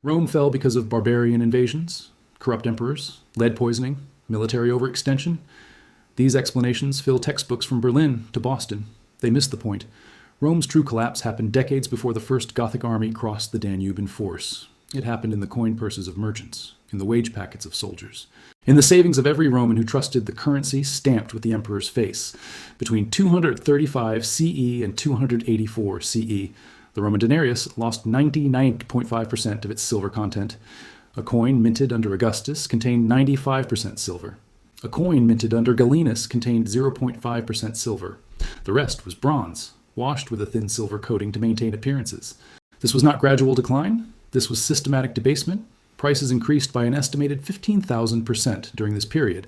Rome fell because of barbarian invasions, corrupt emperors, lead poisoning, military overextension. These explanations fill textbooks from Berlin to Boston. They miss the point. Rome's true collapse happened decades before the first Gothic army crossed the Danube in force. It happened in the coin purses of merchants, in the wage packets of soldiers, in the savings of every Roman who trusted the currency stamped with the emperor's face. Between 235 CE and 284 CE, the Roman denarius lost 99.5% of its silver content. A coin minted under Augustus contained 95% silver. A coin minted under Gallienus contained 0.5% silver. The rest was bronze, washed with a thin silver coating to maintain appearances. This was not gradual decline. This was systematic debasement. Prices increased by an estimated 15,000% during this period.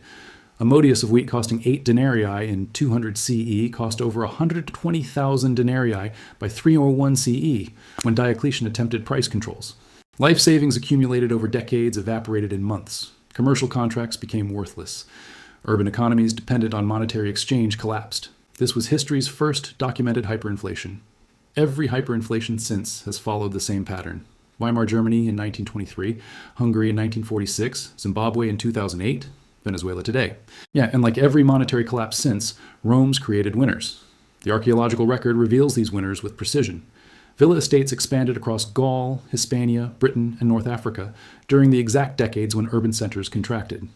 A modius of wheat costing 8 denarii in 200 CE cost over 120,000 denarii by 301 CE, when Diocletian attempted price controls. Life savings accumulated over decades evaporated in months. Commercial contracts became worthless. Urban economies dependent on monetary exchange collapsed. This was history's first documented hyperinflation. Every hyperinflation since has followed the same pattern. Weimar Germany in 1923, Hungary in 1946, Zimbabwe in 2008, Venezuela today. And like every monetary collapse since, Rome's created winners. The archaeological record reveals these winners with precision. Villa estates expanded across Gaul, Hispania, Britain, and North Africa during the exact decades when urban centers contracted.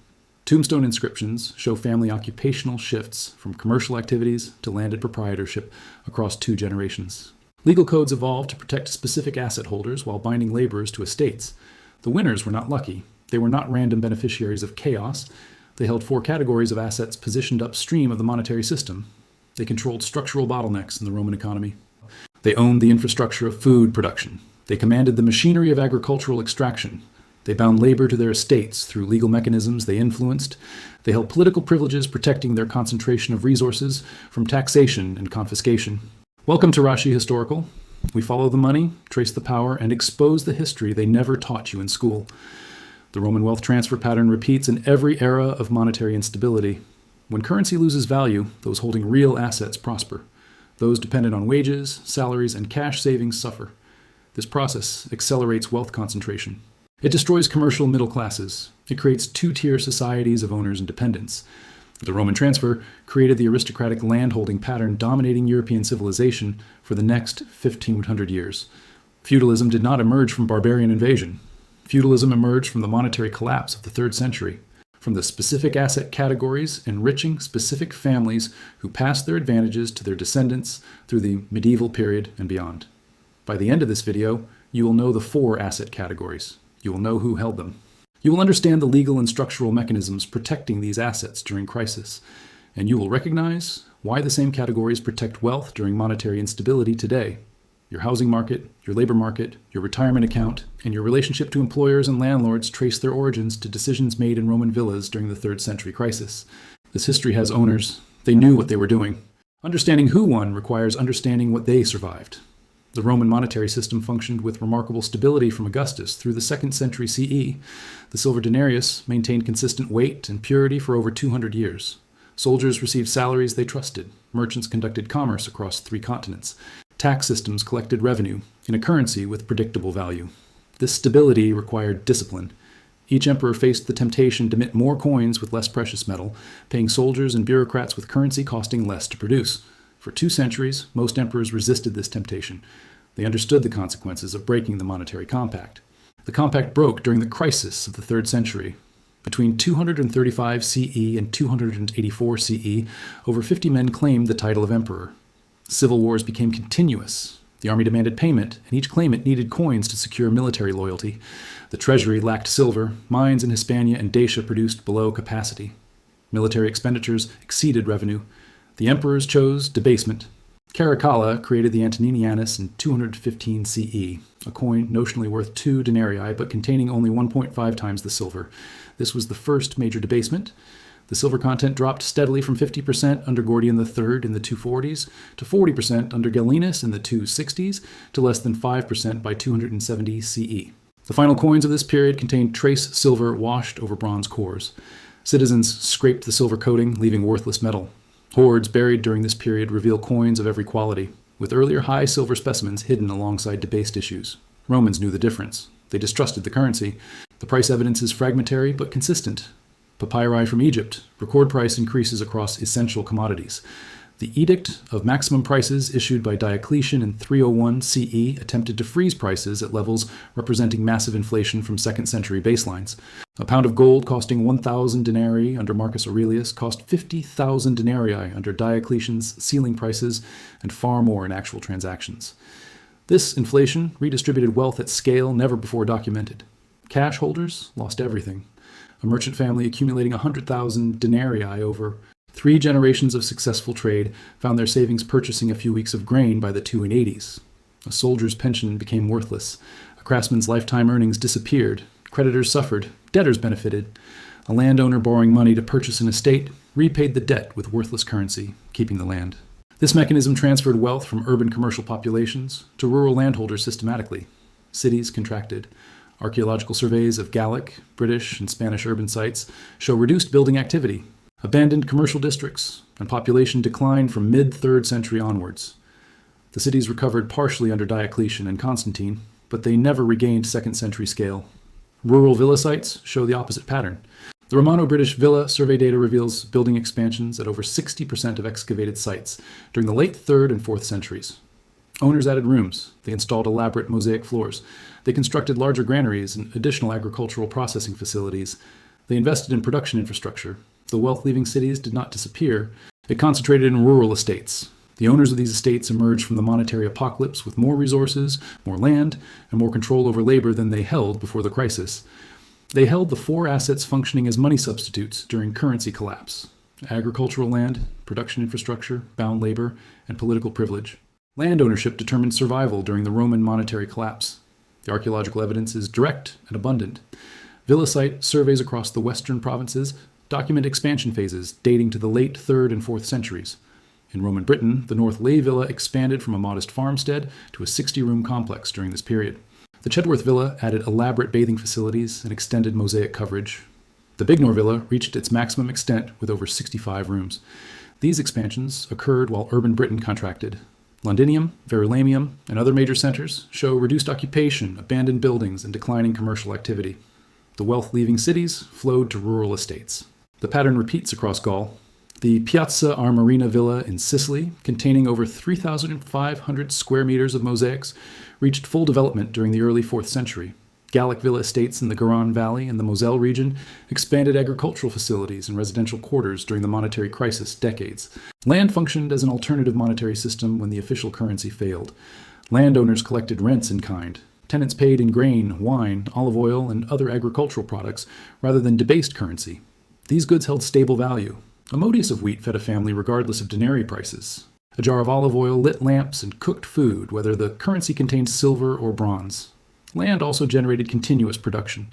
Tombstone inscriptions show family occupational shifts from commercial activities to landed proprietorship across 2 generations. Legal codes evolved to protect specific asset holders while binding laborers to estates. The winners were not lucky. They were not random beneficiaries of chaos. They held 4 categories of assets positioned upstream of the monetary system. They controlled structural bottlenecks in the Roman economy. They owned the infrastructure of food production. They commanded the machinery of agricultural extraction. They bound labor to their estates through legal mechanisms they influenced. They held political privileges protecting their concentration of resources from taxation and confiscation. Welcome to Rashi Historical. We follow the money, trace the power, and expose the history they never taught you in school. The Roman wealth transfer pattern repeats in every era of monetary instability. When currency loses value, those holding real assets prosper. Those dependent on wages, salaries, and cash savings suffer. This process accelerates wealth concentration. It destroys commercial middle classes. It creates 2-tier societies of owners and dependents. The Roman transfer created the aristocratic landholding pattern dominating European civilization for the next 1,500 years. Feudalism did not emerge from barbarian invasion. Feudalism emerged from the monetary collapse of the 3rd century, from the specific asset categories enriching specific families who passed their advantages to their descendants through the medieval period and beyond. By the end of this video, you will know the 4 asset categories. You will know who held them. You will understand the legal and structural mechanisms protecting these assets during crisis, and you will recognize why the same categories protect wealth during monetary instability today. Your housing market, your labor market, your retirement account, and your relationship to employers and landlords trace their origins to decisions made in Roman villas during the 3rd century crisis. This history has owners. They knew what they were doing. Understanding who won requires understanding what they survived. The Roman monetary system functioned with remarkable stability from Augustus through the 2nd century CE. The silver denarius maintained consistent weight and purity for over 200 years. Soldiers received salaries they trusted. Merchants conducted commerce across 3 continents. Tax systems collected revenue in a currency with predictable value. This stability required discipline. Each emperor faced the temptation to mint more coins with less precious metal, paying soldiers and bureaucrats with currency costing less to produce. For 2 centuries, most emperors resisted this temptation. They understood the consequences of breaking the monetary compact. The compact broke during the crisis of the 3rd century. Between 235 CE and 284 CE, over 50 men claimed the title of emperor. Civil wars became continuous. The army demanded payment, and each claimant needed coins to secure military loyalty. The treasury lacked silver. Mines in Hispania and Dacia produced below capacity. Military expenditures exceeded revenue. The emperors chose debasement. Caracalla created the Antoninianus in 215 CE, a coin notionally worth 2 denarii but containing only 1.5 times the silver. This was the first major debasement. The silver content dropped steadily from 50% under Gordian III in the 240s to 40% under Gallienus in the 260s to less than 5% by 270 CE. The final coins of this period contained trace silver washed over bronze cores. Citizens scraped the silver coating, leaving worthless metal. Hoards buried during this period reveal coins of every quality, with earlier high silver specimens hidden alongside debased issues. Romans knew the difference. They distrusted the currency. The price evidence is fragmentary but consistent. Papyri from Egypt record price increases across essential commodities. The Edict of Maximum Prices issued by Diocletian in 301 CE attempted to freeze prices at levels representing massive inflation from 2nd century baselines. A pound of gold costing 1,000 denarii under Marcus Aurelius cost 50,000 denarii under Diocletian's ceiling prices, and far more in actual transactions. This inflation redistributed wealth at scale never before documented. Cash holders lost everything. A merchant family accumulating 100,000 denarii over 3 generations of successful trade found their savings purchasing a few weeks of grain by the 280s. A soldier's pension became worthless. A craftsman's lifetime earnings disappeared. Creditors suffered. Debtors benefited. A landowner borrowing money to purchase an estate repaid the debt with worthless currency, keeping the land. This mechanism transferred wealth from urban commercial populations to rural landholders systematically. Cities contracted. Archaeological surveys of Gallic, British, and Spanish urban sites show reduced building activity, abandoned commercial districts, and population declined from mid-3rd century onwards. The cities recovered partially under Diocletian and Constantine, but they never regained 2nd century scale. Rural villa sites show the opposite pattern. The Romano-British villa survey data reveals building expansions at over 60% of excavated sites during the late 3rd and 4th centuries. Owners added rooms. They installed elaborate mosaic floors. They constructed larger granaries and additional agricultural processing facilities. They invested in production infrastructure. The wealth-leaving cities did not disappear. It concentrated in rural estates. The owners of these estates emerged from the monetary apocalypse with more resources, more land, and more control over labor than they held before the crisis. They held the 4 assets functioning as money substitutes during currency collapse: agricultural land, production infrastructure, bound labor, and political privilege. Land ownership determined survival during the Roman monetary collapse. The archaeological evidence is direct and abundant. Villa site surveys across the western provinces document expansion phases dating to the late 3rd and 4th centuries. In Roman Britain, the North Lay Villa expanded from a modest farmstead to a 60-room complex during this period. The Chedworth Villa added elaborate bathing facilities and extended mosaic coverage. The Bignor Villa reached its maximum extent with over 65 rooms. These expansions occurred while urban Britain contracted. Londinium, Verulamium, and other major centers show reduced occupation, abandoned buildings, and declining commercial activity. The wealth-leaving cities flowed to rural estates. The pattern repeats across Gaul. The Piazza Armerina Villa in Sicily, containing over 3,500 square meters of mosaics, reached full development during the early 4th century. Gallic villa estates in the Garonne Valley and the Moselle region expanded agricultural facilities and residential quarters during the monetary crisis decades. Land functioned as an alternative monetary system when the official currency failed. Landowners collected rents in kind. Tenants paid in grain, wine, olive oil, and other agricultural products rather than debased currency. These goods held stable value. A modius of wheat fed a family regardless of denarii prices. A jar of olive oil lit lamps and cooked food, whether the currency contained silver or bronze. Land also generated continuous production.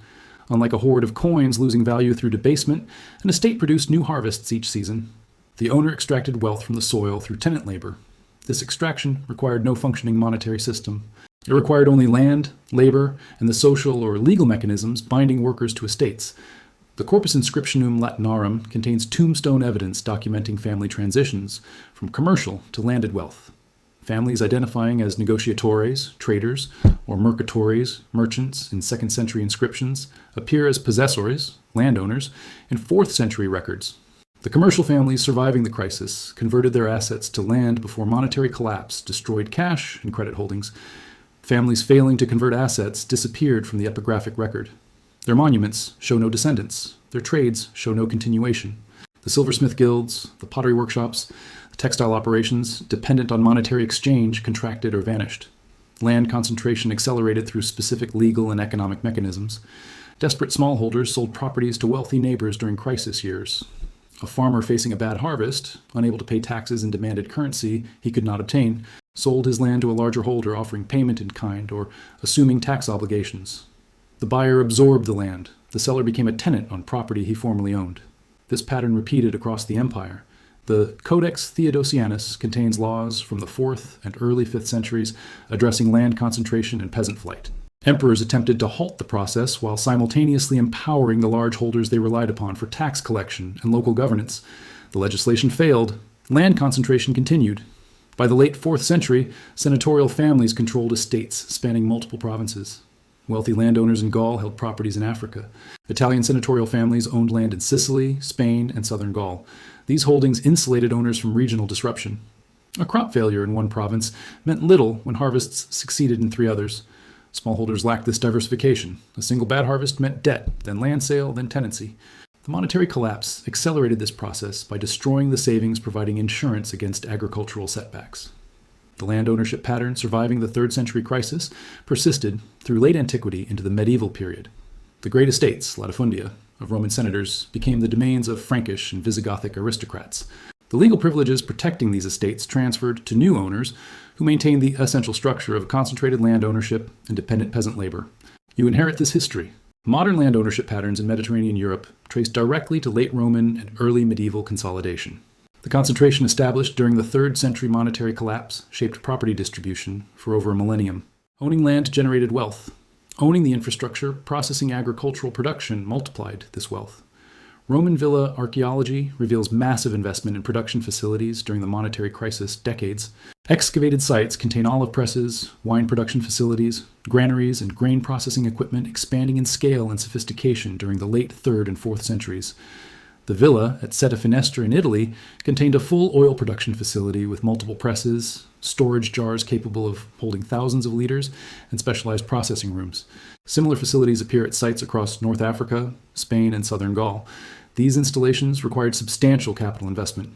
Unlike a hoard of coins losing value through debasement, an estate produced new harvests each season. The owner extracted wealth from the soil through tenant labor. This extraction required no functioning monetary system. It required only land, labor, and the social or legal mechanisms binding workers to estates. The Corpus Inscriptionum Latinarum contains tombstone evidence documenting family transitions from commercial to landed wealth. Families identifying as negotiatores, traders, or mercatores, merchants in 2nd century inscriptions appear as possessores, landowners, in 4th century records. The commercial families surviving the crisis converted their assets to land before monetary collapse destroyed cash and credit holdings. Families failing to convert assets disappeared from the epigraphic record. Their monuments show no descendants. Their trades show no continuation. The silversmith guilds, the pottery workshops, the textile operations, dependent on monetary exchange, contracted or vanished. Land concentration accelerated through specific legal and economic mechanisms. Desperate smallholders sold properties to wealthy neighbors during crisis years. A farmer facing a bad harvest, unable to pay taxes and demanded currency he could not obtain, sold his land to a larger holder offering payment in kind or assuming tax obligations. The buyer absorbed the land. The seller became a tenant on property he formerly owned. This pattern repeated across the empire. The Codex Theodosianus contains laws from the 4th and early 5th centuries addressing land concentration and peasant flight. Emperors attempted to halt the process while simultaneously empowering the large holders they relied upon for tax collection and local governance. The legislation failed. Land concentration continued. By the late 4th century, senatorial families controlled estates spanning multiple provinces. Wealthy landowners in Gaul held properties in Africa. Italian senatorial families owned land in Sicily, Spain, and southern Gaul. These holdings insulated owners from regional disruption. A crop failure in one province meant little when harvests succeeded in three others. Smallholders lacked this diversification. A single bad harvest meant debt, then land sale, then tenancy. The monetary collapse accelerated this process by destroying the savings providing insurance against agricultural setbacks. The land ownership pattern surviving the 3rd century crisis persisted through late antiquity into the medieval period. The great estates, latifundia, of Roman senators became the domains of Frankish and Visigothic aristocrats. The legal privileges protecting these estates transferred to new owners who maintained the essential structure of concentrated land ownership and dependent peasant labor. You inherit this history. Modern land ownership patterns in Mediterranean Europe trace directly to late Roman and early medieval consolidation. The concentration established during the 3rd century monetary collapse shaped property distribution for over a millennium. Owning land generated wealth. Owning the infrastructure processing agricultural production multiplied this wealth. Roman villa archaeology reveals massive investment in production facilities during the monetary crisis decades. Excavated sites contain olive presses, wine production facilities, granaries, and grain processing equipment expanding in scale and sophistication during the late 3rd and 4th centuries. The villa at Setta Finestra in Italy contained a full oil production facility with multiple presses, storage jars capable of holding thousands of liters, and specialized processing rooms. Similar facilities appear at sites across North Africa, Spain, and southern Gaul. These installations required substantial capital investment.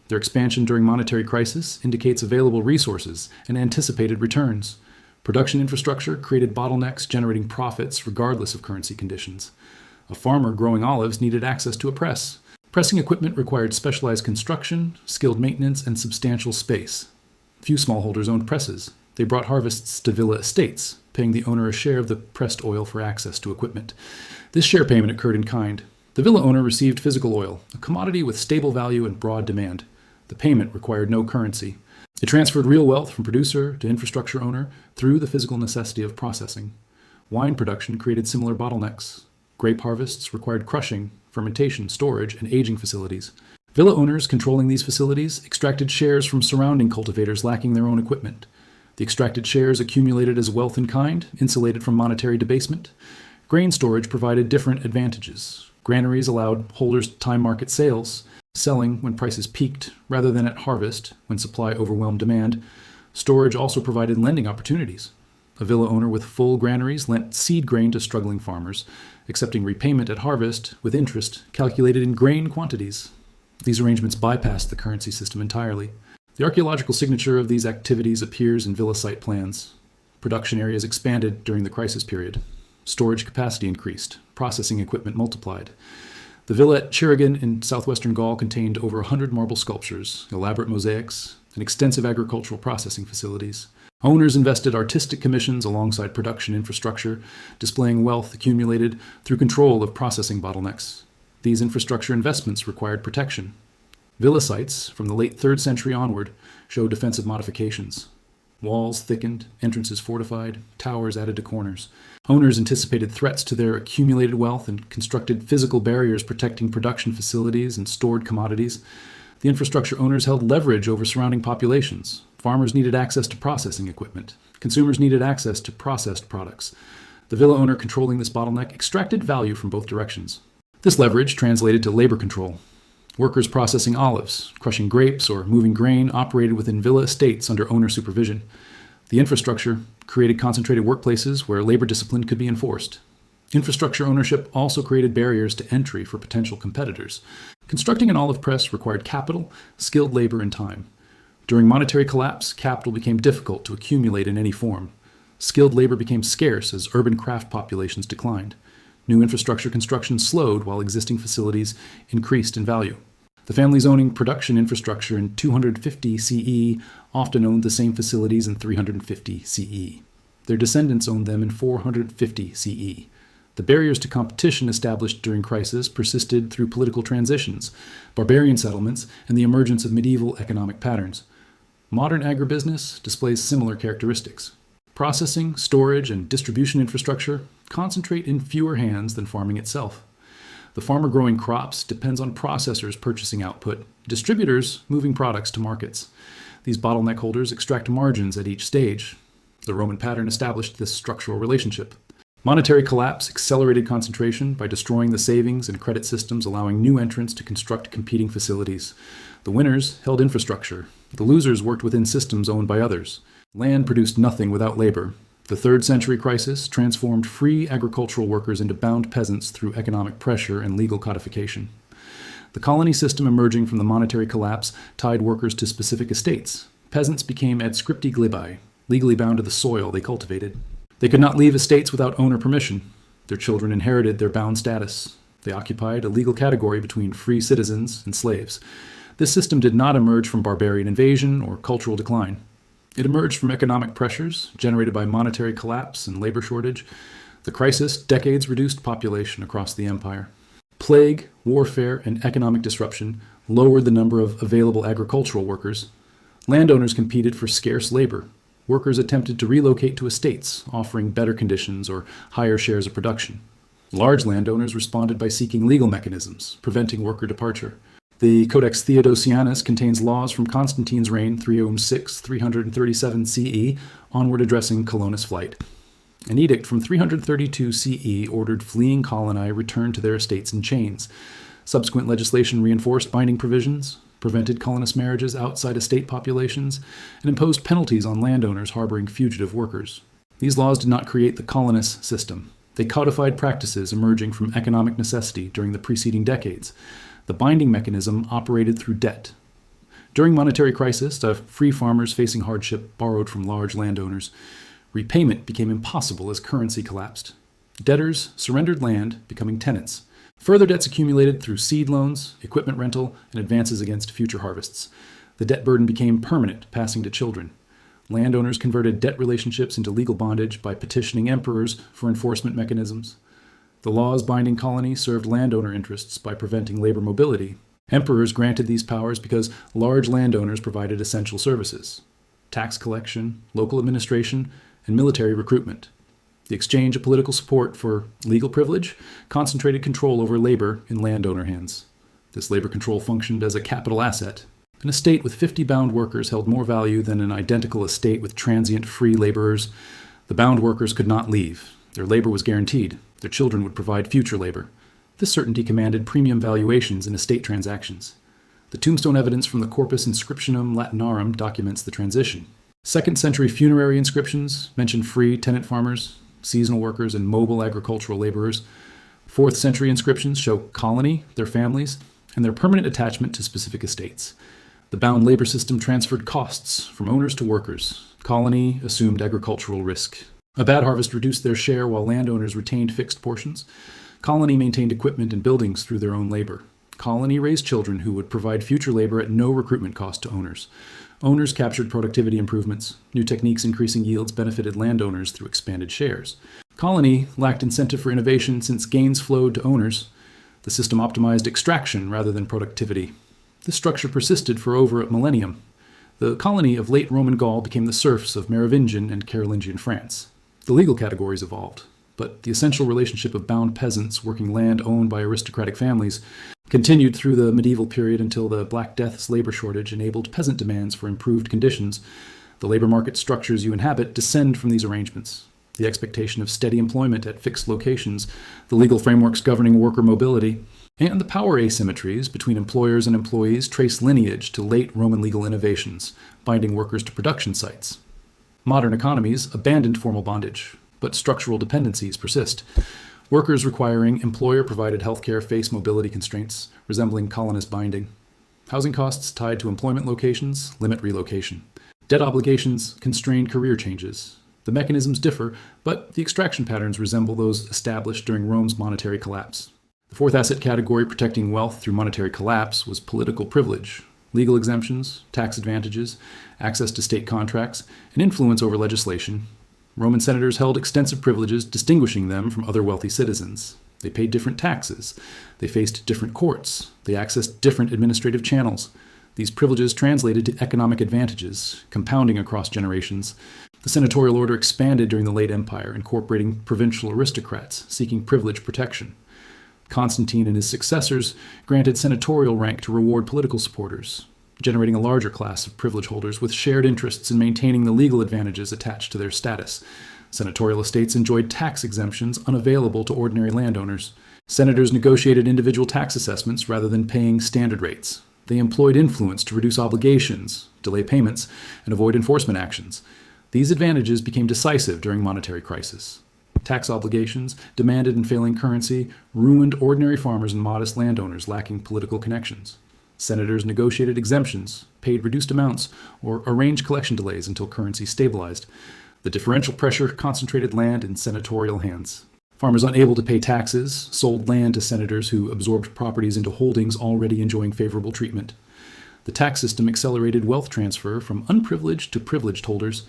Their expansion during monetary crisis indicates available resources and anticipated returns. Production infrastructure created bottlenecks generating profits regardless of currency conditions. A farmer growing olives needed access to a press. Pressing equipment required specialized construction, skilled maintenance, and substantial space. Few smallholders owned presses. They brought harvests to villa estates, paying the owner a share of the pressed oil for access to equipment. This share payment occurred in kind. The villa owner received physical oil, a commodity with stable value and broad demand. The payment required no currency. It transferred real wealth from producer to infrastructure owner through the physical necessity of processing. Wine production created similar bottlenecks. Grape harvests required crushing, fermentation, storage, and aging facilities. Villa owners controlling these facilities extracted shares from surrounding cultivators lacking their own equipment. The extracted shares accumulated as wealth in kind, insulated from monetary debasement. Grain storage provided different advantages. Granaries allowed holders time market sales, selling when prices peaked rather than at harvest when supply overwhelmed demand. Storage also provided lending opportunities. A villa owner with full granaries lent seed grain to struggling farmers, accepting repayment at harvest with interest calculated in grain quantities. These arrangements bypassed the currency system entirely. The archaeological signature of these activities appears in villa site plans. Production areas expanded during the crisis period. Storage capacity increased. Processing equipment multiplied. The villa at Chirigan in southwestern Gaul contained over 100 marble sculptures, elaborate mosaics, and extensive agricultural processing facilities. Owners invested artistic commissions alongside production infrastructure, displaying wealth accumulated through control of processing bottlenecks. These infrastructure investments required protection. Villa sites, from the late 3rd century onward, showed defensive modifications. Walls thickened, entrances fortified, towers added to corners. Owners anticipated threats to their accumulated wealth and constructed physical barriers protecting production facilities and stored commodities. The infrastructure owners held leverage over surrounding populations. Farmers needed access to processing equipment. Consumers needed access to processed products. The villa owner controlling this bottleneck extracted value from both directions. This leverage translated to labor control. Workers processing olives, crushing grapes, or moving grain operated within villa estates under owner supervision. The infrastructure created concentrated workplaces where labor discipline could be enforced. Infrastructure ownership also created barriers to entry for potential competitors. Constructing an olive press required capital, skilled labor, and time. During monetary collapse, capital became difficult to accumulate in any form. Skilled labor became scarce as urban craft populations declined. New infrastructure construction slowed while existing facilities increased in value. The families owning production infrastructure in 250 CE often owned the same facilities in 350 CE. Their descendants owned them in 450 CE. The barriers to competition established during crisis persisted through political transitions, barbarian settlements, and the emergence of medieval economic patterns. Modern agribusiness displays similar characteristics. Processing, storage, and distribution infrastructure concentrate in fewer hands than farming itself. The farmer growing crops depends on processors purchasing output, distributors moving products to markets. These bottleneck holders extract margins at each stage. The Roman pattern established this structural relationship. Monetary collapse accelerated concentration by destroying the savings and credit systems, allowing new entrants to construct competing facilities. The winners held infrastructure. The losers worked within systems owned by others. Land produced nothing without labor. The 3rd century crisis transformed free agricultural workers into bound peasants through economic pressure and legal codification. The colony system emerging from the monetary collapse tied workers to specific estates. Peasants became adscripti glybae, legally bound to the soil they cultivated. They could not leave estates without owner permission. Their children inherited their bound status. They occupied a legal category between free citizens and slaves. This system did not emerge from barbarian invasion or cultural decline. It emerged from economic pressures generated by monetary collapse and labor shortage. The crisis decades reduced population across the empire. Plague, warfare, and economic disruption lowered the number of available agricultural workers. Landowners competed for scarce labor. Workers attempted to relocate to estates, offering better conditions or higher shares of production. Large landowners responded by seeking legal mechanisms, preventing worker departure. The Codex Theodosianus contains laws from Constantine's reign, 306-337 CE, onward addressing colonist flight. An edict from 332 CE ordered fleeing coloni returned to their estates in chains. Subsequent legislation reinforced binding provisions, prevented colonist marriages outside estate populations, and imposed penalties on landowners harboring fugitive workers. These laws did not create the colonist system. They codified practices emerging from economic necessity during the preceding decades. The binding mechanism operated through debt. During monetary crisis, free farmers facing hardship borrowed from large landowners. Repayment became impossible as currency collapsed. Debtors surrendered land, becoming tenants. Further debts accumulated through seed loans, equipment rental, and advances against future harvests. The debt burden became permanent, passing to children. Landowners converted debt relationships into legal bondage by petitioning emperors for enforcement mechanisms. The laws binding colonies served landowner interests by preventing labor mobility. Emperors granted these powers because large landowners provided essential services: tax collection, local administration, and military recruitment. The exchange of political support for legal privilege concentrated control over labor in landowner hands. This labor control functioned as a capital asset. An estate with 50 bound workers held more value than an identical estate with transient free laborers. The bound workers could not leave. Their labor was guaranteed. Their children would provide future labor. This certainty commanded premium valuations in estate transactions. The tombstone evidence from the Corpus Inscriptionum Latinarum documents the transition. 2nd century funerary inscriptions mention free tenant farmers, seasonal workers, and mobile agricultural laborers. 4th century inscriptions show colony, their families, and their permanent attachment to specific estates. The bound labor system transferred costs from owners to workers. Colony assumed agricultural risk. A bad harvest reduced their share while landowners retained fixed portions. Colony maintained equipment and buildings through their own labor. Colony raised children who would provide future labor at no recruitment cost to owners. Owners captured productivity improvements. New techniques increasing yields benefited landowners through expanded shares. Colony lacked incentive for innovation since gains flowed to owners. The system optimized extraction rather than productivity. This structure persisted for over a millennium. The colony of late Roman Gaul became the serfs of Merovingian and Carolingian France. The legal categories evolved, but the essential relationship of bound peasants working land owned by aristocratic families continued through the medieval period until the Black Death's labor shortage enabled peasant demands for improved conditions. The labor market structures you inhabit descend from these arrangements. The expectation of steady employment at fixed locations, the legal frameworks governing worker mobility, and the power asymmetries between employers and employees trace lineage to late Roman legal innovations, binding workers to production sites. Modern economies abandoned formal bondage, but structural dependencies persist. Workers requiring employer-provided healthcare face mobility constraints, resembling colonist binding. Housing costs tied to employment locations limit relocation. Debt obligations constrain career changes. The mechanisms differ, but the extraction patterns resemble those established during Rome's monetary collapse. The 4th asset category protecting wealth through monetary collapse was political privilege. Legal exemptions, tax advantages, access to state contracts, and influence over legislation. Roman senators held extensive privileges distinguishing them from other wealthy citizens. They paid different taxes. They faced different courts. They accessed different administrative channels. These privileges translated to economic advantages, compounding across generations. The senatorial order expanded during the late Empire, incorporating provincial aristocrats seeking privilege protection. Constantine and his successors granted senatorial rank to reward political supporters, generating a larger class of privilege holders with shared interests in maintaining the legal advantages attached to their status. Senatorial estates enjoyed tax exemptions unavailable to ordinary landowners. Senators negotiated individual tax assessments rather than paying standard rates. They employed influence to reduce obligations, delay payments, and avoid enforcement actions. These advantages became decisive during monetary crisis. Tax obligations, demanded in failing currency, ruined ordinary farmers and modest landowners lacking political connections. Senators negotiated exemptions, paid reduced amounts, or arranged collection delays until currency stabilized. The differential pressure concentrated land in senatorial hands. Farmers unable to pay taxes sold land to senators who absorbed properties into holdings already enjoying favorable treatment. The tax system accelerated wealth transfer from unprivileged to privileged holders.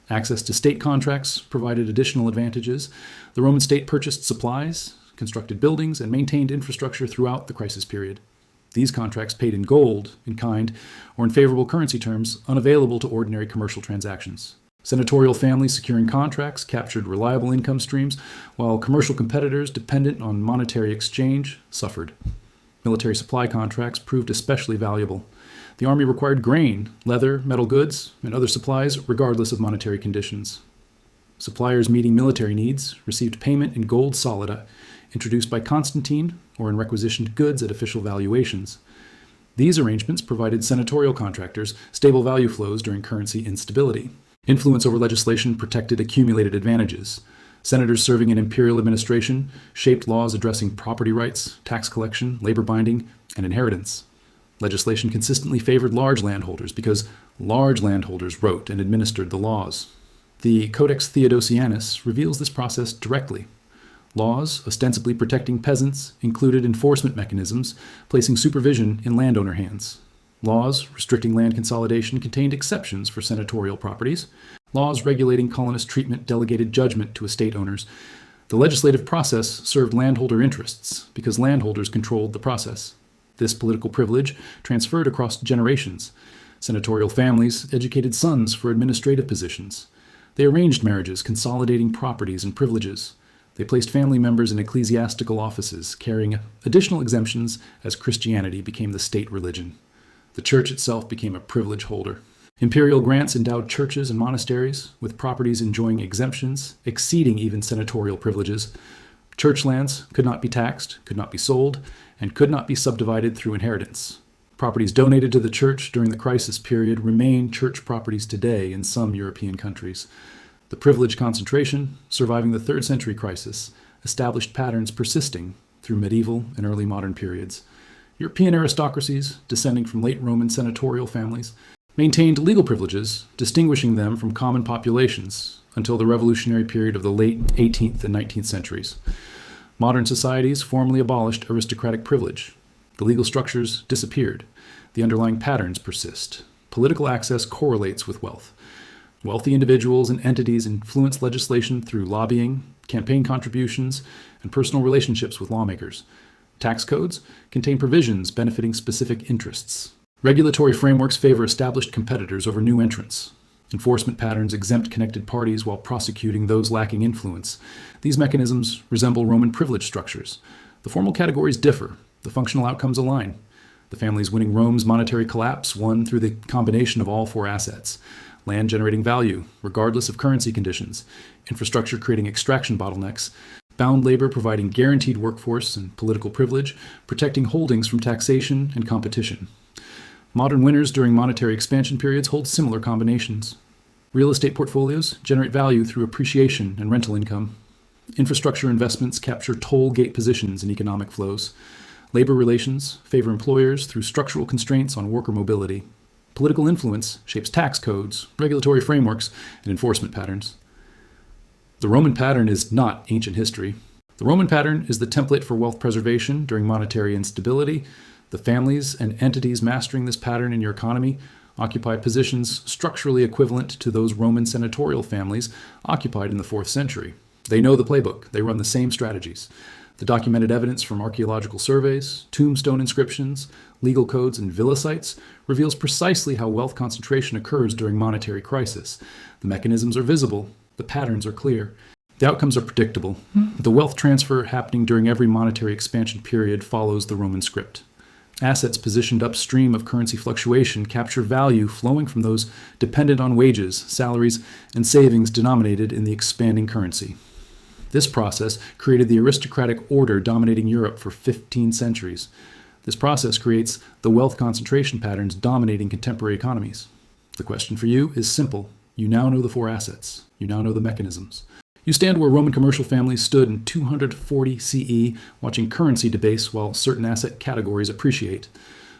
Access to state contracts provided additional advantages. The Roman state purchased supplies, constructed buildings, and maintained infrastructure throughout the crisis period. These contracts paid in gold, in kind, or in favorable currency terms, unavailable to ordinary commercial transactions. Senatorial families securing contracts captured reliable income streams, while commercial competitors dependent on monetary exchange suffered. Military supply contracts proved especially valuable. The army required grain, leather, metal goods, and other supplies regardless of monetary conditions. Suppliers meeting military needs received payment in gold solida, introduced by Constantine, or in requisitioned goods at official valuations. These arrangements provided senatorial contractors stable value flows during currency instability. Influence over legislation protected accumulated advantages. Senators serving in imperial administration shaped laws addressing property rights, tax collection, labor binding, and inheritance. Legislation consistently favored large landholders because large landholders wrote and administered the laws. The Codex Theodosianus reveals this process directly. Laws, ostensibly protecting peasants, included enforcement mechanisms, placing supervision in landowner hands. Laws restricting land consolidation contained exceptions for senatorial properties. Laws regulating colonist treatment delegated judgment to estate owners. The legislative process served landholder interests because landholders controlled the process. This political privilege transferred across generations. Senatorial families educated sons for administrative positions. They arranged marriages, consolidating properties and privileges. They placed family members in ecclesiastical offices, carrying additional exemptions as Christianity became the state religion. The church itself became a privilege holder. Imperial grants endowed churches and monasteries with properties enjoying exemptions, exceeding even senatorial privileges. Church lands could not be taxed, could not be sold, and could not be subdivided through inheritance. Properties donated to the church during the crisis period remain church properties today in some European countries. The privilege concentration, surviving the 3rd century crisis, established patterns persisting through medieval and early modern periods. European aristocracies, descending from late Roman senatorial families, maintained legal privileges, distinguishing them from common populations until the revolutionary period of the late 18th and 19th centuries. Modern societies formally abolished aristocratic privilege. The legal structures disappeared. The underlying patterns persist. Political access correlates with wealth. Wealthy individuals and entities influence legislation through lobbying, campaign contributions, and personal relationships with lawmakers. Tax codes contain provisions benefiting specific interests. Regulatory frameworks favor established competitors over new entrants. Enforcement patterns exempt connected parties while prosecuting those lacking influence. These mechanisms resemble Roman privilege structures. The formal categories differ. The functional outcomes align. The families winning Rome's monetary collapse won through the combination of all 4 assets. Land generating value, regardless of currency conditions. Infrastructure creating extraction bottlenecks. Bound labor providing guaranteed workforce and political privilege, protecting holdings from taxation and competition. Modern winners during monetary expansion periods hold similar combinations. Real estate portfolios generate value through appreciation and rental income. Infrastructure investments capture toll gate positions in economic flows. Labor relations favor employers through structural constraints on worker mobility. Political influence shapes tax codes, regulatory frameworks, and enforcement patterns. The Roman pattern is not ancient history. The Roman pattern is the template for wealth preservation during monetary instability. The families and entities mastering this pattern in your economy occupy positions structurally equivalent to those Roman senatorial families occupied in the 4th century. They know the playbook. They run the same strategies. The documented evidence from archaeological surveys, tombstone inscriptions, legal codes, and villa sites reveals precisely how wealth concentration occurs during monetary crisis. The mechanisms are visible. The patterns are clear. The outcomes are predictable. The wealth transfer happening during every monetary expansion period follows the Roman script. Assets positioned upstream of currency fluctuation capture value flowing from those dependent on wages, salaries, and savings denominated in the expanding currency. This process created the aristocratic order dominating Europe for 15 centuries. This process creates the wealth concentration patterns dominating contemporary economies. The question for you is simple. You now know the four assets. You now know the mechanisms. You stand where Roman commercial families stood in 240 CE, watching currency debase while certain asset categories appreciate.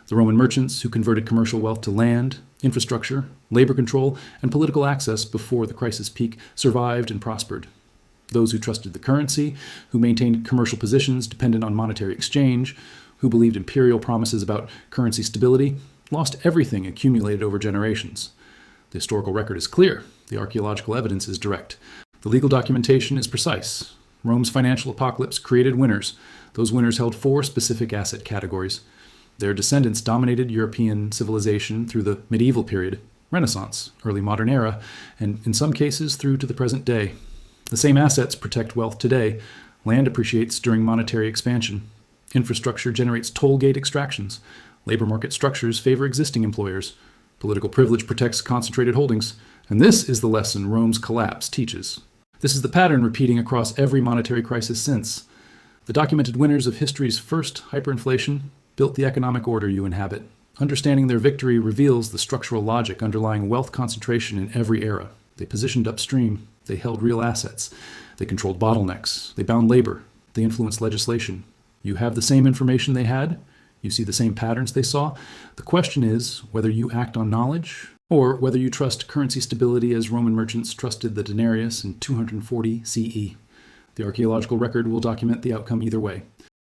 The Roman merchants who converted commercial wealth to land, infrastructure, labor control, and political access before the crisis peak survived and prospered. Those who trusted the currency, who maintained commercial positions dependent on monetary exchange, who believed imperial promises about currency stability, lost everything accumulated over generations. The historical record is clear. The archaeological evidence is direct. The legal documentation is precise. Rome's financial apocalypse created winners. Those winners held four specific asset categories. Their descendants dominated European civilization through the medieval period, Renaissance, early modern era, and in some cases through to the present day. The same assets protect wealth today. Land appreciates during monetary expansion. Infrastructure generates toll gate extractions. Labor market structures favor existing employers. Political privilege protects concentrated holdings. And this is the lesson Rome's collapse teaches. This is the pattern repeating across every monetary crisis since. The documented winners of history's first hyperinflation built the economic order you inhabit. Understanding their victory reveals the structural logic underlying wealth concentration in every era. They positioned upstream. They held real assets. They controlled bottlenecks. They bound labor. They influenced legislation. You have the same information they had. You see the same patterns they saw. The question is whether you act on knowledge or whether you trust currency stability as Roman merchants trusted the denarius in 240 CE. The archaeological record will document the outcome either way.